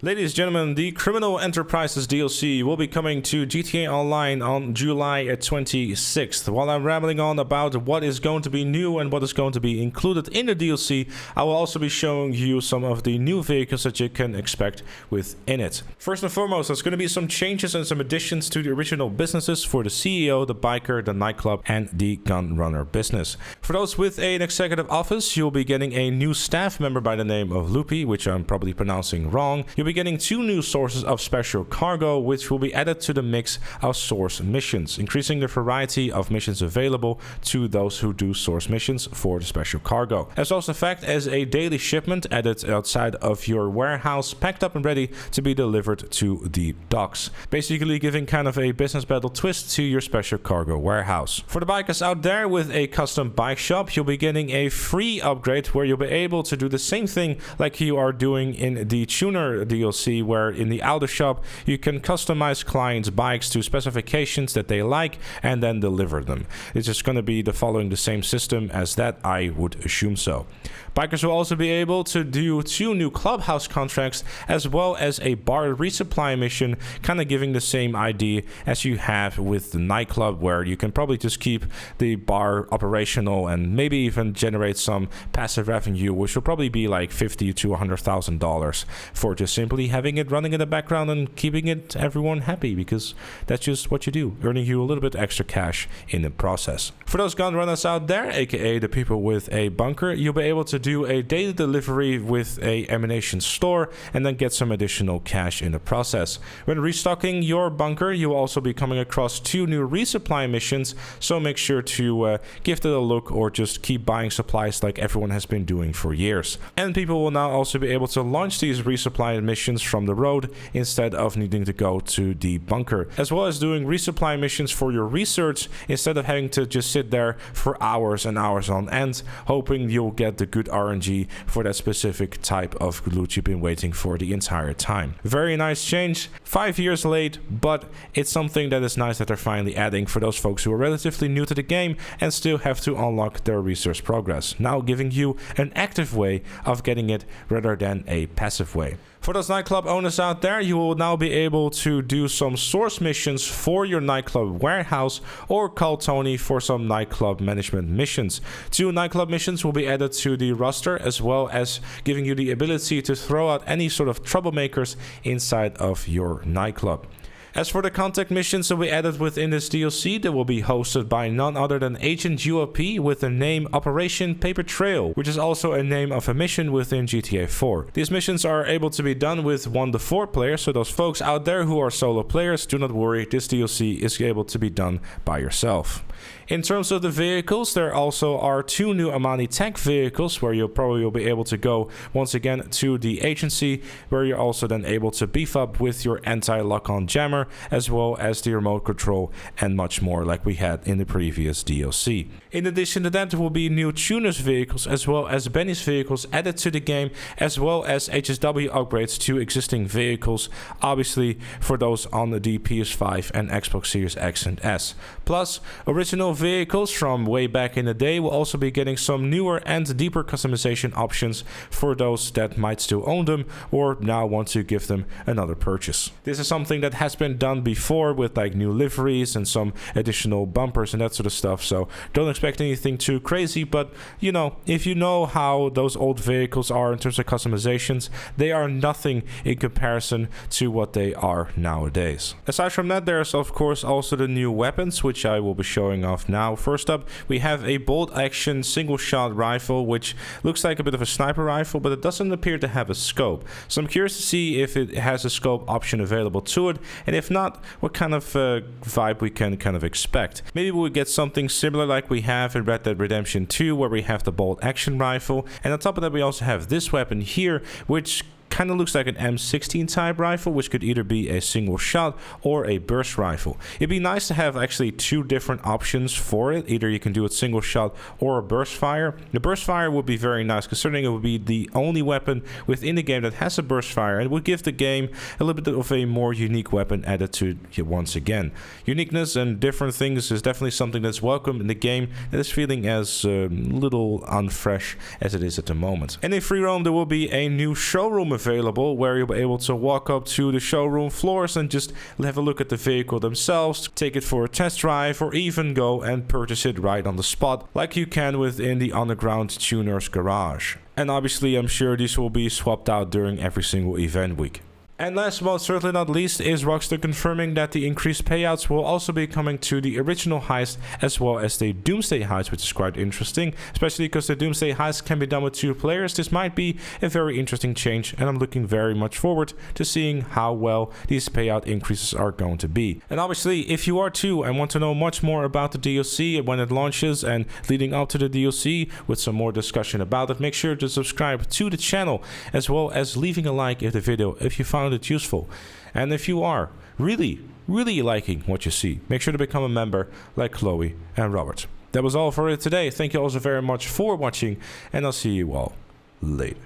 Ladies and gentlemen, the Criminal Enterprises DLC will be coming to GTA Online on July 26th. While I'm rambling on about what is going to be new and what is going to be included in the DLC, I will also be showing you some of the new vehicles that you can expect within it. First and foremost, there's going to be some changes and some additions to the original businesses for the CEO, the biker, the nightclub, and the gun runner business. For those with an executive office, you'll be getting a new staff member by the name of Loopy, which I'm probably pronouncing wrong. You'll be getting 2 new sources of special cargo, which will be added to the mix of source missions, increasing the variety of missions available to those who do source missions for the special cargo. As also the fact as a daily shipment added outside of your warehouse, packed up and ready to be delivered to the docks, basically giving kind of a business battle twist to your special cargo warehouse. For the bikers out there with a custom bike shop, you'll be getting a free upgrade where you'll be able to do the same thing like you are doing in the tuner DLC, where in the auto shop you can customize clients' bikes to specifications that they like and then deliver them. It's just going to be following the same system as that, I would assume so. Bikers will also be able to do 2 new clubhouse contracts as well as a bar resupply mission, kind of giving the same idea as you have with the nightclub, where you can probably just keep the bar operational and maybe even generate some passive revenue, which will probably be like $50,000 to $100,000 for just simply having it running in the background and keeping it everyone happy, because that's just what you do, earning you a little bit extra cash in the process. For those gun runners out there, aka the people with a bunker, you'll be able to do a daily delivery with a ammunition store and then get some additional cash in the process. When restocking your bunker, you will also be coming across 2 new resupply missions, so make sure to give that a look or just keep buying supplies like everyone has been doing for years. And people will now also be able to launch these resupply missions from the road instead of needing to go to the bunker, as well as doing resupply missions for your research instead of having to just sit there for hours and hours on end hoping you'll get the good RNG for that specific type of loot you've been waiting for the entire time. Very nice change, 5 years late, but it's something that is nice that they're finally adding for those folks who are relatively new to the game and still have to unlock their research progress, now giving you an active way of getting it rather than a passive way. For those nightclub owners out there, you will now be able to do some source missions for your nightclub warehouse or call Tony for some nightclub management missions. 2 nightclub missions will be added to the roster, as well as giving you the ability to throw out any sort of troublemakers inside of your nightclub. As for the contact missions that we added within this DLC, they will be hosted by none other than Agent UOP with the name Operation Paper Trail, which is also a name of a mission within GTA 4. These missions are able to be done with 1 to 4 players, so those folks out there who are solo players, do not worry, this DLC is able to be done by yourself. In terms of the vehicles, there also are 2 new Amani Tech vehicles where you'll probably be able to go once again to the agency, where you're also then able to beef up with your anti-lock-on jammer, as well as the remote control and much more like we had in the previous DLC. In addition to that, there will be new tuners vehicles as well as Benny's vehicles added to the game, as well as HSW upgrades to existing vehicles, obviously for those on the PS5 and Xbox Series X and S. Plus, original vehicles from way back in the day will also be getting some newer and deeper customization options for those that might still own them or now want to give them another purchase. This is something that has been done before with like new liveries and some additional bumpers and that sort of stuff, so don't expect anything too crazy, but you know, if you know how those old vehicles are in terms of customizations, they are nothing in comparison to what they are nowadays. Aside from that, there's of course also the new weapons, which I will be showing off now. First up, we have a bolt action single shot rifle, which looks like a bit of a sniper rifle, but it doesn't appear to have a scope, so I'm curious to see if it has a scope option available to it, and if not, what kind of vibe we can kind of expect. Maybe we'll get something similar like we have in Red Dead Redemption 2, where we have the bolt action rifle, and on top of that we also have this weapon here, which kind of looks like an M16 type rifle, which could either be a single shot or a burst rifle. It'd be nice to have actually 2 different options for it. Either you can do it single shot or a burst fire. The burst fire would be very nice, considering it would be the only weapon within the game that has a burst fire, and it would give the game a little bit of a more unique weapon added to it once again. Uniqueness and different things is definitely something that's welcome in the game that is feeling as little unfresh as it is at the moment. And in free roam there will be a new showroom available where you'll be able to walk up to the showroom floors and just have a look at the vehicle themselves, take it for a test drive, or even go and purchase it right on the spot like you can within the underground tuner's garage. And obviously I'm sure these will be swapped out during every single event week. And last but certainly not least is Rockstar confirming that the increased payouts will also be coming to the original heist as well as the Doomsday heist, which is quite interesting, especially because the Doomsday heist can be done with 2 players. This might be a very interesting change, and I'm looking very much forward to seeing how well these payout increases are going to be. And obviously, if you are too and want to know much more about the DLC when it launches and leading up to the DLC with some more discussion about it, make sure to subscribe to the channel as well as leaving a like if the video if you found it useful. And if you are really liking what you see, make sure to become a member like Chloe and Robert. That was all for it today. Thank you also very much for watching, and I'll see you all later.